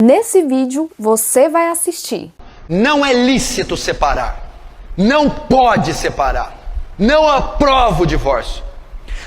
Nesse vídeo, você vai assistir. Não é lícito separar. Não pode separar. Não aprovo o divórcio.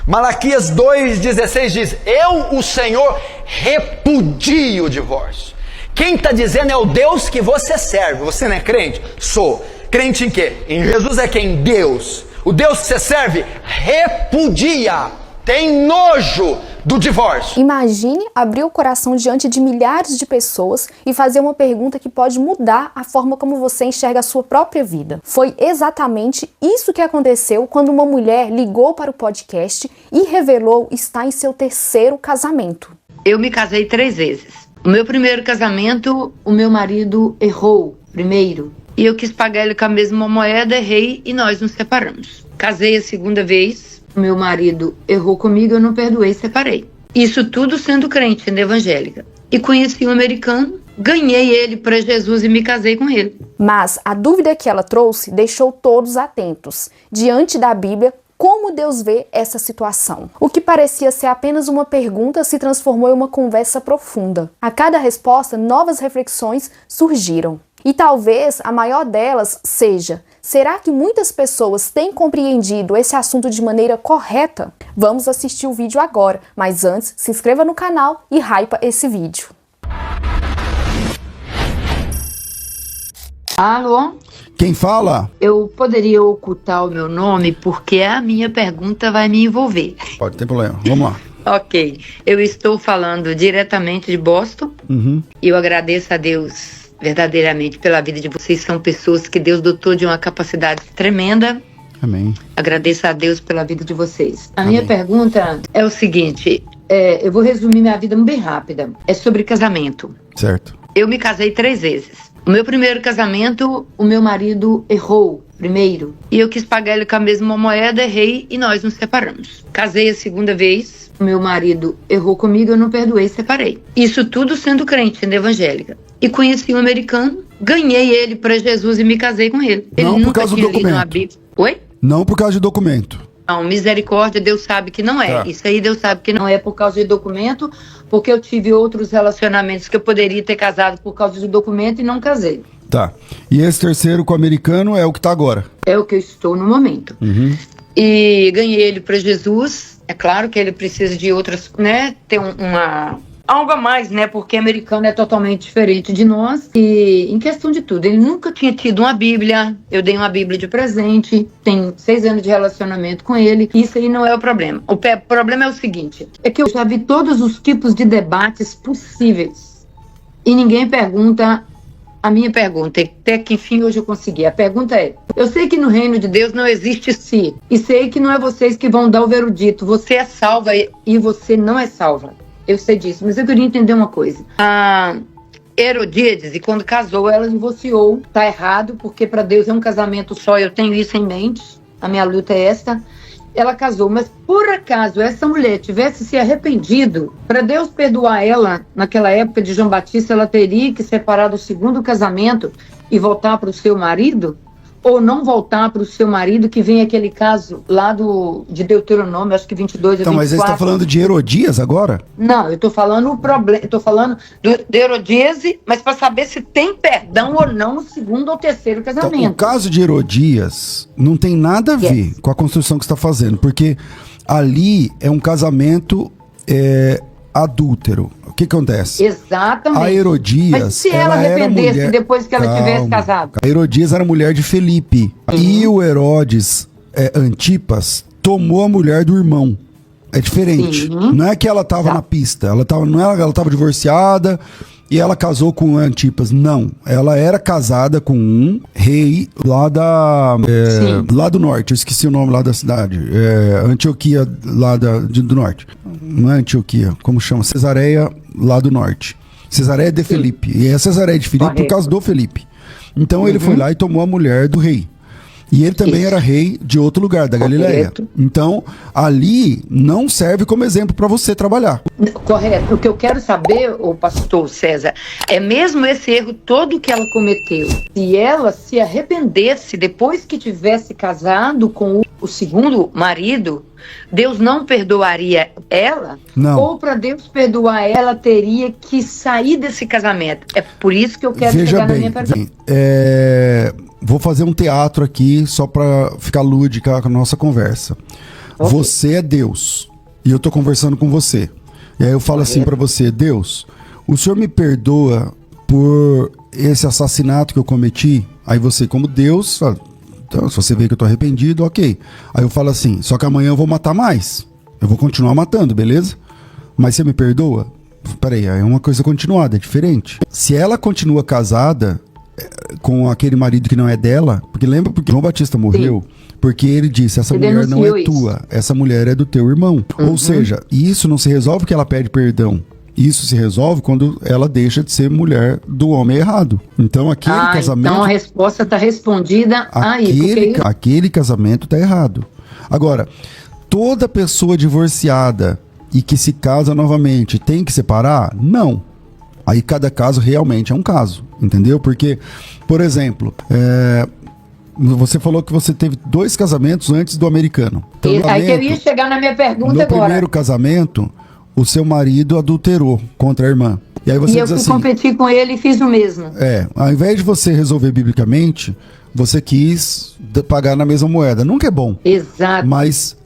Malaquias 2,16 diz: eu, o Senhor, repudio o divórcio. Quem está dizendo é o Deus que você serve. Você não é crente? Sou. Crente em quê? Em Jesus é quem? Deus. O Deus que você serve repudia, tem nojo do divórcio. Imagine abrir o coração diante de milhares de pessoas e fazer uma pergunta que pode mudar a forma como você enxerga a sua própria vida. Foi exatamente isso que aconteceu quando uma mulher ligou para o podcast e revelou estar em seu terceiro casamento. Eu me casei 3 vezes. O meu primeiro casamento, o meu marido errou primeiro. E eu quis pagar ele com a mesma moeda, errei e nós nos separamos. Casei a segunda vez, o meu marido errou comigo, eu não perdoei e separei. Isso tudo sendo crente, sendo evangélica. E conheci um americano, ganhei ele para Jesus e me casei com ele. Mas a dúvida que ela trouxe deixou todos atentos. Diante da Bíblia, como Deus vê essa situação? O que parecia ser apenas uma pergunta se transformou em uma conversa profunda. A cada resposta, novas reflexões surgiram. E talvez a maior delas seja: será que muitas pessoas têm compreendido esse assunto de maneira correta? Vamos assistir o vídeo agora, mas antes, se inscreva no canal e hypa esse vídeo. Alô? Quem fala? Eu poderia ocultar o meu nome porque a minha pergunta vai me envolver. Pode ter problema, vamos lá. Ok, eu estou falando diretamente de Boston. E eu agradeço a Deus verdadeiramente pela vida de vocês. São pessoas que Deus dotou de uma capacidade tremenda. Amém. Agradeço a Deus pela vida de vocês. A Amém. minha pergunta é o seguinte, eu vou resumir minha vida bem rápida. É sobre casamento. Certo. Eu me casei 3 vezes. O meu primeiro casamento, o meu marido errou primeiro. E eu quis pagar ele com a mesma moeda, errei e nós nos separamos. Casei a segunda vez, o meu marido errou comigo, eu não perdoei e separei. Isso tudo sendo crente, sendo evangélica. E conheci um americano, ganhei ele para Jesus e me casei com ele. Ele Não por nunca causa do tinha lido uma documento. Bíblia. Oi? Não por causa de documento. Não, misericórdia, Deus sabe que não é. Tá. Isso aí Deus sabe que não é por causa de documento, porque eu tive outros relacionamentos que eu poderia ter casado por causa de documento e não casei. Tá. E esse terceiro com o americano é o que tá agora. É o que eu estou no momento. E ganhei ele para Jesus. É claro que ele precisa de outras, né? Ter algo a mais, né? Porque americano é totalmente diferente de nós. E em questão de tudo, ele nunca tinha tido uma Bíblia. Eu dei uma Bíblia de presente. Tenho 6 anos de relacionamento com ele. Isso aí não é o problema. O problema é o seguinte: é que eu já vi todos os tipos de debates possíveis. E ninguém pergunta. A minha pergunta, até que enfim hoje eu consegui. A pergunta é: eu sei que no reino de Deus não existe si. E sei que não é vocês que vão dar o veredito. Você é salva e você não é salva. Eu sei disso, mas eu queria entender uma coisa. A Herodíades, quando casou, ela divorciou. Tá errado, porque para Deus é um casamento só. Eu tenho isso em mente. A minha luta é esta. Ela casou, mas por acaso essa mulher tivesse se arrependido, para Deus perdoar ela, naquela época de João Batista, ela teria que separar do segundo casamento e voltar para o seu marido? Ou não voltar para o seu marido, que vem aquele caso lá de Deuteronômio, acho que 22 ou 24. Então, mas você está falando de Herodias agora? Não, eu estou falando o problema, estou falando de Herodíase, mas para saber se tem perdão ou não no segundo ou terceiro casamento. Então, o caso de Herodias não tem nada a ver com a construção que você está fazendo, porque ali é um casamento adúltero. O que acontece? Exatamente. A Herodias, mas se ela era arrependesse mulher... depois que ela tivesse casado? A Herodias era mulher de Felipe. E o Herodes Antipas tomou a mulher do irmão. É diferente. Não é que ela estava na pista. Ela estava divorciada e ela casou com Antipas. Não. Ela era casada com um rei lá lá do norte. Eu esqueci o nome lá da cidade. Antioquia, lá do norte. Não é Antioquia. Como chama? Cesareia, lá do norte. Cesareia de Felipe. E é Cesareia de Felipe por causa do Felipe. Então ele foi lá e tomou a mulher do rei. E ele também era rei de outro lugar, da Galileia. Então, ali não serve como exemplo para você trabalhar. Correto. O que eu quero saber, o pastor César, é mesmo esse erro todo que ela cometeu, se ela se arrependesse depois que tivesse casado com o segundo marido, Deus não perdoaria ela? Não. Ou para Deus perdoar ela, teria que sair desse casamento? É por isso que eu quero chegar na minha pergunta. Vou fazer um teatro aqui só para ficar lúdica com a nossa conversa. Okay. Você é Deus e eu tô conversando com você. E aí eu falo assim para você: Deus, o Senhor me perdoa por esse assassinato que eu cometi? Aí você, como Deus, fala, então, se você vê que eu tô arrependido, ok. Aí eu falo assim: só que amanhã eu vou matar mais. Eu vou continuar matando, beleza? Mas você me perdoa? Peraí, é uma coisa continuada, é diferente. Se ela continua casada com aquele marido que não é dela, porque lembra porque João Batista morreu? Sim. Porque ele disse: essa mulher não é tua, essa mulher é do teu irmão. Ou seja, isso não se resolve porque ela pede perdão. Isso se resolve quando ela deixa de ser mulher do homem errado. Então aquele casamento... Então a resposta está respondida aí. Aquele casamento está errado. Agora, toda pessoa divorciada e que se casa novamente tem que separar? Não. Aí cada caso realmente é um caso, entendeu? Porque, por exemplo, você falou que você teve 2 casamentos antes do americano. Então, aí que eu ia chegar na minha pergunta agora. No primeiro casamento, o seu marido adulterou contra a irmã. E aí você diz assim... eu competi com ele e fiz o mesmo. Ao invés de você resolver biblicamente, você quis pagar na mesma moeda. Nunca é bom. Exato. Mas,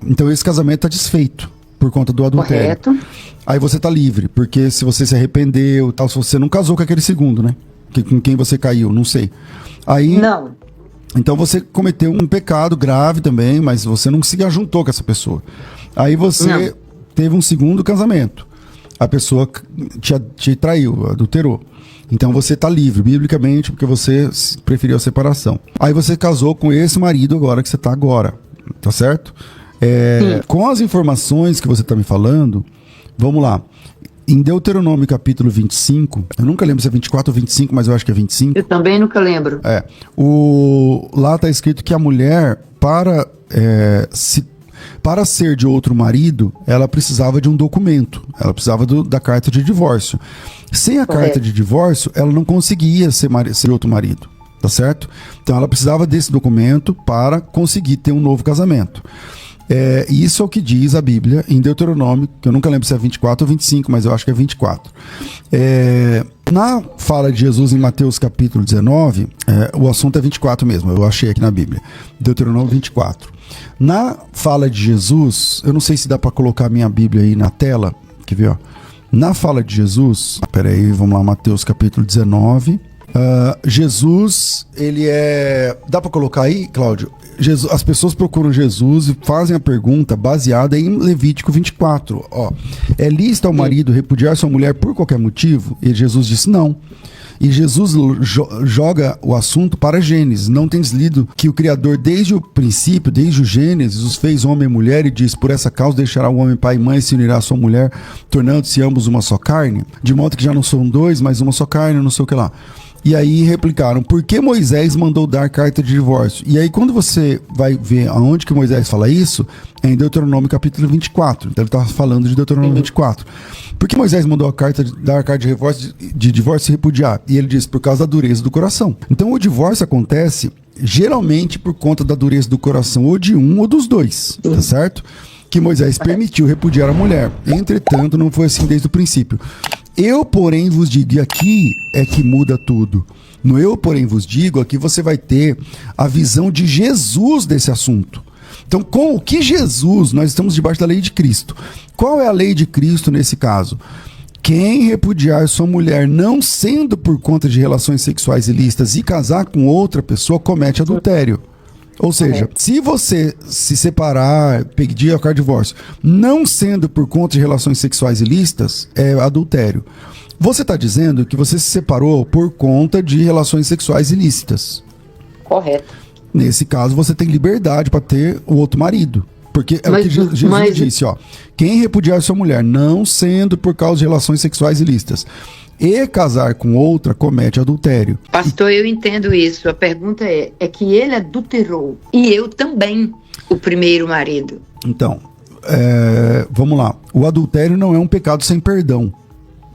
então esse casamento está desfeito por conta do adultério. Correto. Aí você tá livre, porque se você se arrependeu, tal, se você não casou com aquele segundo, né? Com quem você caiu, não sei. Aí... Não. Então você cometeu um pecado grave também, mas você não se ajuntou com essa pessoa. Aí você teve um segundo casamento. A pessoa te traiu, adulterou. Então você tá livre, biblicamente, porque você preferiu a separação. Aí você casou com esse marido agora que você tá agora, tá certo? Com as informações que você tá me falando, vamos lá. Em Deuteronômio capítulo 25, eu nunca lembro se é 24 ou 25, mas eu acho que é 25. Eu também nunca lembro. Lá tá escrito que a mulher, para ser de outro marido, ela precisava de um documento. Ela precisava da carta de divórcio. Sem a carta de divórcio, ela não conseguia ser outro marido. Tá certo? Então ela precisava desse documento para conseguir ter um novo casamento. Isso é o que diz a Bíblia em Deuteronômio, que eu nunca lembro se é 24 ou 25, mas eu acho que é 24. Na fala de Jesus em Mateus capítulo 19, o assunto é 24 mesmo, eu achei aqui na Bíblia. Deuteronômio 24. Na fala de Jesus, eu não sei se dá para colocar a minha Bíblia aí na tela, quer ver, ó. Na fala de Jesus, peraí, vamos lá, Mateus capítulo 19. Jesus, ele dá para colocar aí, Cláudio? As pessoas procuram Jesus e fazem a pergunta baseada em Levítico 24. É lícito ao marido repudiar sua mulher por qualquer motivo? E Jesus disse não. E Jesus joga o assunto para Gênesis. Não tens lido que o Criador, desde o princípio, desde o Gênesis, os fez homem e mulher e diz: por essa causa deixará o homem pai e mãe e se unirá à sua mulher, tornando-se ambos uma só carne? De modo que já não são 2, mas uma só carne, não sei o que lá. E aí replicaram: por que Moisés mandou dar carta de divórcio? E aí quando você vai ver aonde que Moisés fala isso, é em Deuteronômio capítulo 24. Então ele está falando de Deuteronômio 24. Por que Moisés mandou dar carta de divórcio e repudiar? E ele diz: por causa da dureza do coração. Então o divórcio acontece geralmente por conta da dureza do coração, ou de um ou dos dois, tá certo? Que Moisés permitiu repudiar a mulher. Entretanto, não foi assim desde o princípio. Eu, porém, vos digo, e aqui é que muda tudo. No eu, porém, vos digo, aqui você vai ter a visão de Jesus desse assunto. Então, com o que Jesus, nós estamos debaixo da lei de Cristo. Qual é a lei de Cristo nesse caso? Quem repudiar sua mulher não sendo por conta de relações sexuais ilícitas e casar com outra pessoa, comete adultério. Ou seja, se você se separar, pedir a carta de divórcio, não sendo por conta de relações sexuais ilícitas, é adultério. Você está dizendo que você se separou por conta de relações sexuais ilícitas. Correto. Nesse caso, você tem liberdade para ter o outro marido. Porque é o que Jesus disse, ó. Quem repudiar sua mulher, não sendo por causa de relações sexuais ilícitas, e casar com outra, comete adultério. Pastor, eu entendo isso. A pergunta é que ele adulterou. E eu também, o primeiro marido. Então, vamos lá. O adultério não é um pecado sem perdão.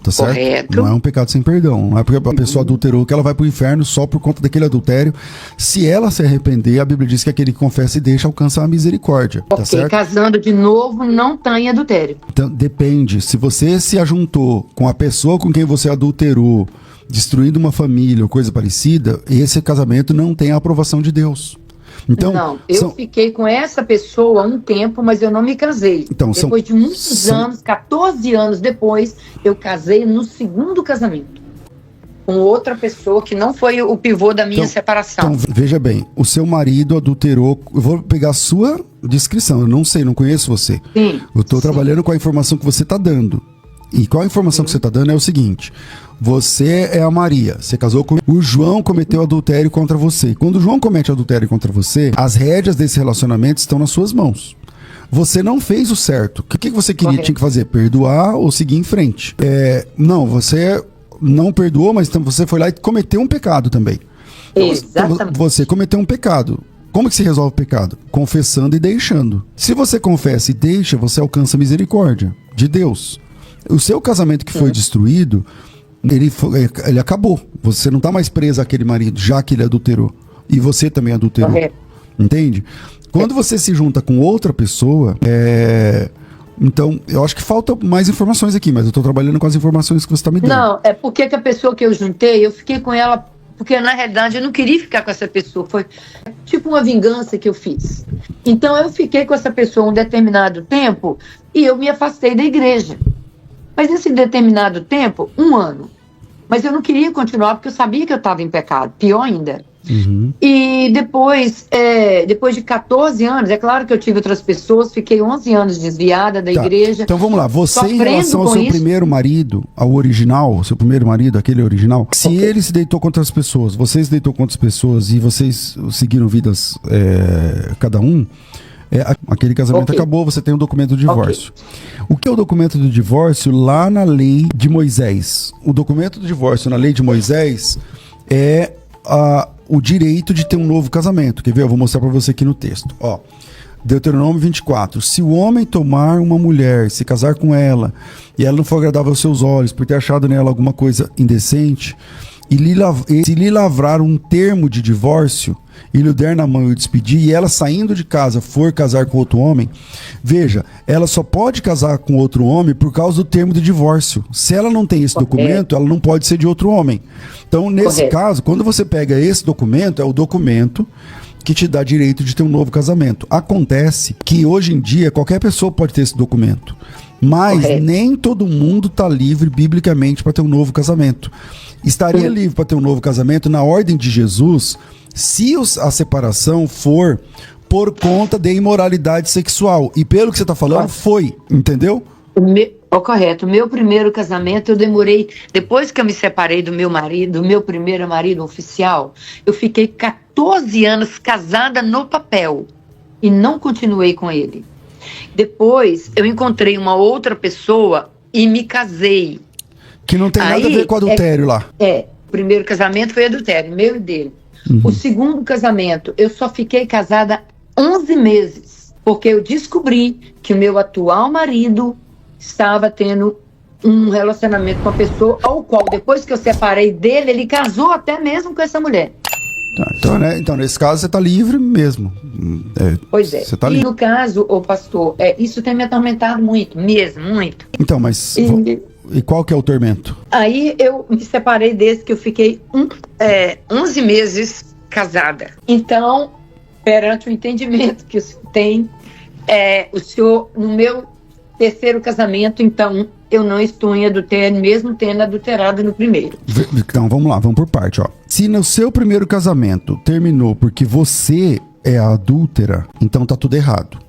Tá certo? Correto. Não é um pecado sem perdão. Não é porque a pessoa adulterou que ela vai pro inferno só por conta daquele adultério. Se ela se arrepender, a Bíblia diz que aquele que confessa e deixa alcança a misericórdia. Tá Porque certo? casando de novo não tá em adultério. Então, depende. Se você se ajuntou com a pessoa com quem você adulterou, destruindo uma família ou coisa parecida, esse casamento não tem a aprovação de Deus. Então, não, eu fiquei com essa pessoa há um tempo, mas eu não me casei. Então, depois de muitos anos, 14 anos depois, eu casei no segundo casamento. Com outra pessoa que não foi o pivô da minha separação. Então, veja bem, o seu marido adulterou. Eu vou pegar a sua descrição, eu não sei, não conheço você. Sim. Eu estou trabalhando com a informação que você está dando. E qual a informação que você está dando é o seguinte: você é a Maria, você casou com o João, cometeu adultério contra você. Quando o João comete adultério contra você, as rédeas desse relacionamento estão nas suas mãos. Você não fez o certo. O que você tinha que fazer? Perdoar ou seguir em frente? Não, você não perdoou, mas então você foi lá e cometeu um pecado também. Exatamente. Você cometeu um pecado. Como que se resolve o pecado? Confessando e deixando. Se você confessa e deixa, você alcança a misericórdia de Deus. O seu casamento que foi destruído, ele acabou. Você não está mais preso àquele marido, já que ele adulterou. E você também adulterou. Correto. Entende? Quando você se junta com outra pessoa, então, eu acho que falta mais informações aqui, mas eu estou trabalhando com as informações que você está me dando. Não, é porque que a pessoa que eu juntei, eu fiquei com ela, porque na realidade eu não queria ficar com essa pessoa. Foi tipo uma vingança que eu fiz. Então eu fiquei com essa pessoa um determinado tempo e eu me afastei da igreja. Mas nesse determinado tempo, 1 ano. Mas eu não queria continuar porque eu sabia que eu estava em pecado. Pior ainda. Uhum. E depois de 14 anos, é claro que eu tive outras pessoas, fiquei 11 anos desviada da igreja. Então vamos lá, você em relação ao seu primeiro marido, ao original, seu primeiro marido, aquele original, se ele se deitou com outras pessoas, você se deitou com outras pessoas e vocês seguiram vidas cada um, aquele casamento acabou, você tem um documento de divórcio. O que é o documento do divórcio lá na lei de Moisés? O documento do divórcio na lei de Moisés é o direito de ter um novo casamento. Quer ver? Eu vou mostrar para você aqui no texto. Ó, Deuteronômio 24. Se o homem tomar uma mulher, se casar com ela, e ela não for agradável aos seus olhos, por ter achado nela alguma coisa indecente, e se lhe lavrar um termo de divórcio, e lhe der na mão e o despedir, e ela saindo de casa for casar com outro homem, veja, ela só pode casar com outro homem por causa do termo de divórcio. Se ela não tem esse documento, ela não pode ser de outro homem. Então, nesse caso, quando você pega esse documento, é o documento que te dá direito de ter um novo casamento. Acontece que hoje em dia qualquer pessoa pode ter esse documento, mas nem todo mundo está livre biblicamente para ter um novo casamento. Estaria livre para ter um novo casamento na ordem de Jesus se a separação for por conta de imoralidade sexual. E pelo que você está falando, foi, entendeu? Correto. O meu primeiro casamento, eu demorei... Depois que eu me separei do meu marido, do meu primeiro marido oficial, eu fiquei 14 anos casada no papel e não continuei com ele. Depois, eu encontrei uma outra pessoa e me casei. Que não tem nada a ver com adultério lá. O primeiro casamento foi adultério, meu e dele. Uhum. O segundo casamento, eu só fiquei casada 11 meses, porque eu descobri que o meu atual marido estava tendo um relacionamento com uma pessoa ao qual, depois que eu separei dele, ele casou até mesmo com essa mulher. Então, nesse caso, você está livre mesmo. Pois é. Você tá livre. No caso, pastor, isso tem me atormentado muito, mesmo, muito. Então, mas... E qual que é o tormento? Aí eu me separei desse que eu fiquei 11 meses casada. Então, perante o entendimento que o senhor tem, o senhor, no meu terceiro casamento, então, eu não estou em adultério, mesmo tendo adulterado no primeiro. Então, vamos lá, vamos por parte, ó. Se no seu primeiro casamento terminou porque você é a adúltera, então tá tudo errado.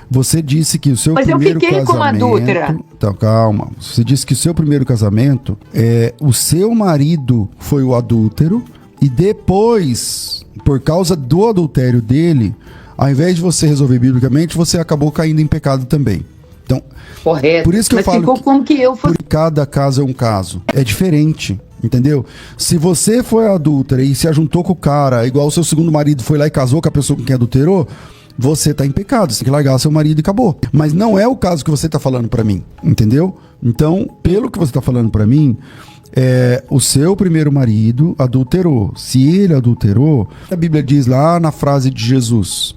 Você disse que o seu primeiro casamento... Mas eu fiquei como adúltera. Então, calma. Você disse que o seu primeiro casamento, o seu marido foi o adúltero, e depois, por causa do adultério dele, Ao invés de você resolver biblicamente, você acabou caindo em pecado também. Então, correto. Por isso que Mas eu falo ficou como que eu fosse. por cada caso é um caso. É diferente, entendeu? Se você foi adúltera e se ajuntou com o cara, igual o seu segundo marido foi lá e casou com a pessoa com quem adulterou, você tá em pecado, você tem que largar seu marido e acabou. Mas não é o caso que você tá falando pra mim, entendeu? Então, pelo que você tá falando pra mim, o seu primeiro marido adulterou. Se ele adulterou, a Bíblia diz lá na frase de Jesus,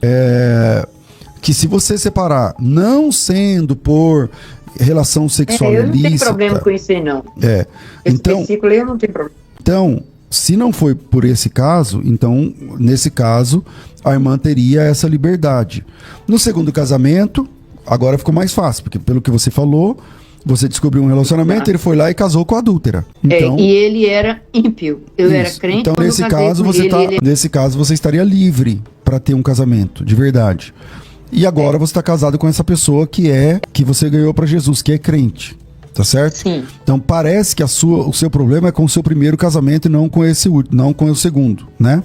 que se você separar, não sendo por relação sexual Eu não tenho ilícita... problema com isso aí, não. Esse Então, versículo aí eu não tenho problema. Então, se não foi por esse caso, então, nesse caso, a irmã teria essa liberdade. No segundo casamento, agora ficou mais fácil, porque pelo que você falou, você descobriu um relacionamento, ele foi lá e casou com a adúltera. Então, e ele era ímpio. Eu era crente. Então, quando nesse eu casei caso, com ele. nesse caso, você estaria livre para ter um casamento, de verdade. E agora você está casado com essa pessoa que você ganhou para Jesus, que é crente. Tá certo? Sim. Então parece que o seu problema é com o seu primeiro casamento e não com o segundo, né?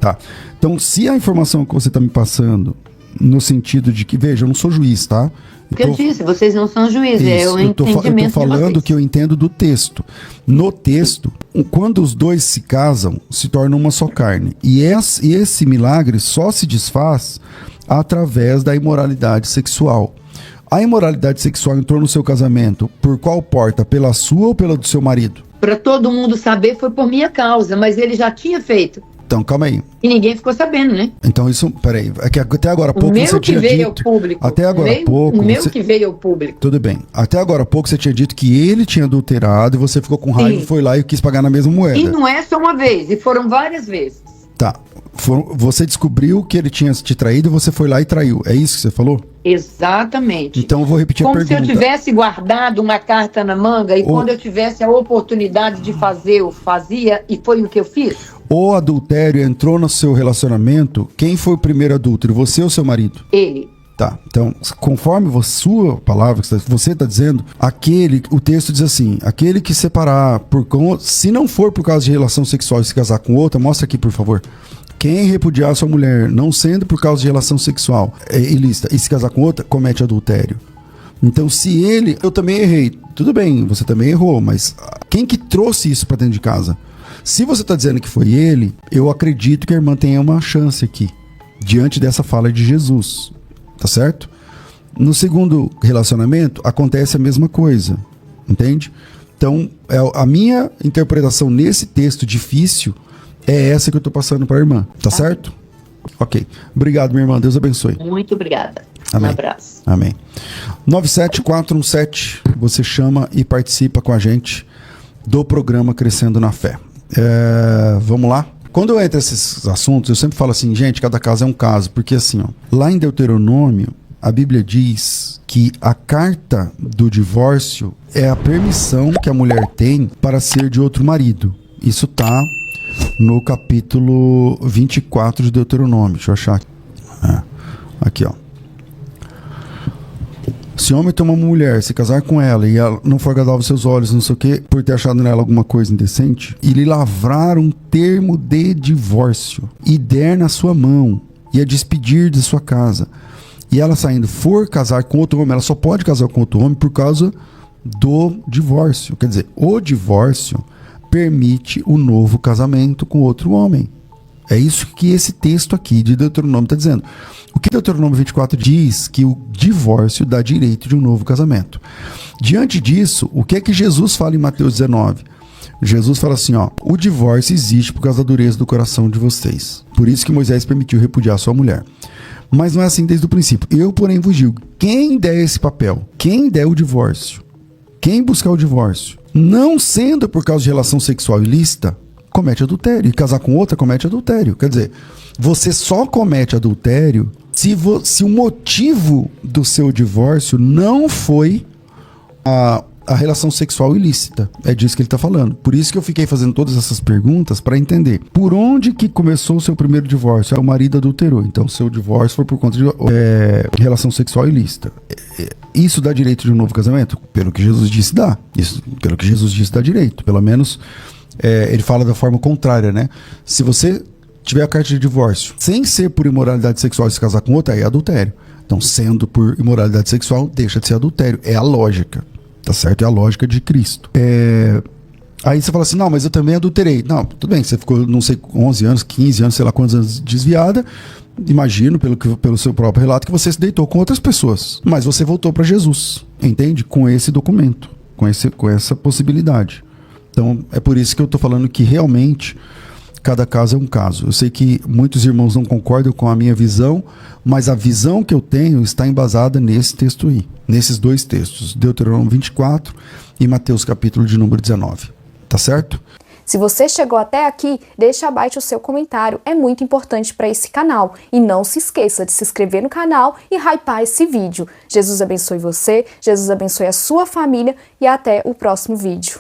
Tá. Então, se a informação que você tá me passando, no sentido de que, veja, eu não sou juiz, tá? Eu disse, vocês não são juízes, é o entendimento eu tô falando que eu entendo do texto. No texto, quando os dois se casam, se tornam uma só carne. E esse milagre só se desfaz através da imoralidade sexual. A imoralidade sexual entrou no seu casamento por qual porta? Pela sua ou pela do seu marido? Para todo mundo saber, foi por minha causa, mas ele já tinha feito. Então, calma aí. E ninguém ficou sabendo, né? Então, isso, peraí, é que até agora há pouco você tinha dito... O meu que veio ao público. Até agora há pouco... O meu que veio ao público. Tudo bem. Até agora há pouco você tinha dito que ele tinha adulterado e você ficou com raiva e foi lá e quis pagar na mesma moeda. E não é só uma vez, e foram várias vezes. Tá. Você descobriu que ele tinha te traído e você foi lá e traiu. É isso que você falou? Exatamente. Então eu vou repetir a pergunta. Como se eu tivesse guardado uma carta na manga e quando eu tivesse a oportunidade de fazer, eu fazia, e foi o que eu fiz. O adultério entrou no seu relacionamento. Quem foi o primeiro adúltero? Você ou seu marido? Ele. Tá, então, conforme a sua palavra, você está dizendo, o texto diz assim, aquele que separar, se não for por causa de relação sexual e se casar com outra, mostra aqui, por favor. Quem repudiar a sua mulher, não sendo por causa de relação sexual ilícita, e se casar com outra, comete adultério. Então, se eu também errei, tudo bem, você também errou, mas quem que trouxe isso para dentro de casa? Se você está dizendo que foi ele, eu acredito que a irmã tenha uma chance aqui, diante dessa fala de Jesus. Tá certo? No segundo relacionamento, acontece a mesma coisa. Entende? Então, a minha interpretação nesse texto difícil é essa que eu tô passando para a irmã. Tá certo? Ok. Obrigado, minha irmã. Deus abençoe. Muito obrigada. Amém. Um abraço. Amém. 97417, você chama e participa com a gente do programa Crescendo na Fé. Vamos lá? Quando eu entro nesses assuntos, eu sempre falo assim, gente, cada caso é um caso, porque assim, ó, lá em Deuteronômio, a Bíblia diz que a carta do divórcio é a permissão que a mulher tem para ser de outro marido. Isso tá no capítulo 24 de Deuteronômio, deixa eu achar aqui. Aqui, ó. Se homem tem uma mulher, se casar com ela e ela não for agradável aos seus olhos, não sei o que, por ter achado nela alguma coisa indecente, e lhe lavrar um termo de divórcio e der na sua mão e a despedir de sua casa, e ela saindo for casar com outro homem, ela só pode casar com outro homem por causa do divórcio. Quer dizer, o divórcio permite o novo casamento com outro homem. É isso que esse texto aqui de Deuteronômio está dizendo. O que Deuteronômio 24 diz? Que o divórcio dá direito de um novo casamento. Diante disso, o que é que Jesus fala em Mateus 19? Jesus fala assim, ó, o divórcio existe por causa da dureza do coração de vocês. Por isso que Moisés permitiu repudiar sua mulher. Mas não é assim desde o princípio. Eu, porém, vos digo, quem der esse papel, quem der o divórcio, quem buscar o divórcio, não sendo por causa de relação sexual ilícita, comete adultério. E casar com outra comete adultério. Quer dizer, você só comete adultério se o motivo do seu divórcio não foi a relação sexual ilícita. É disso que ele está falando. Por isso que eu fiquei fazendo todas essas perguntas para entender. Por onde que começou o seu primeiro divórcio? O marido adulterou. Então, seu divórcio foi por conta de relação sexual ilícita. Isso dá direito de um novo casamento? Pelo que Jesus disse, dá. Pelo que Jesus disse, dá direito. Pelo menos... ele fala da forma contrária, né? Se você tiver a carta de divórcio, sem ser por imoralidade sexual e se casar com outra, aí é adultério. Então, sendo por imoralidade sexual, deixa de ser adultério. É a lógica, tá certo? É a lógica de Cristo. Aí você fala assim, não, mas eu também adulterei. Não, tudo bem, você ficou, não sei, 11 anos, 15 anos, sei lá quantos anos desviada. Imagino, pelo seu próprio relato, que você se deitou com outras pessoas. Mas você voltou para Jesus, entende? Com esse documento, com essa possibilidade. Então, é por isso que eu tô falando que realmente cada caso é um caso. Eu sei que muitos irmãos não concordam com a minha visão, mas a visão que eu tenho está embasada nesse texto aí, nesses dois textos, Deuteronômio 24 e Mateus capítulo de número 19. Tá certo? Se você chegou até aqui, deixa abaixo o seu comentário, é muito importante para esse canal. E não se esqueça de se inscrever no canal e hypar esse vídeo. Jesus abençoe você, Jesus abençoe a sua família e até o próximo vídeo.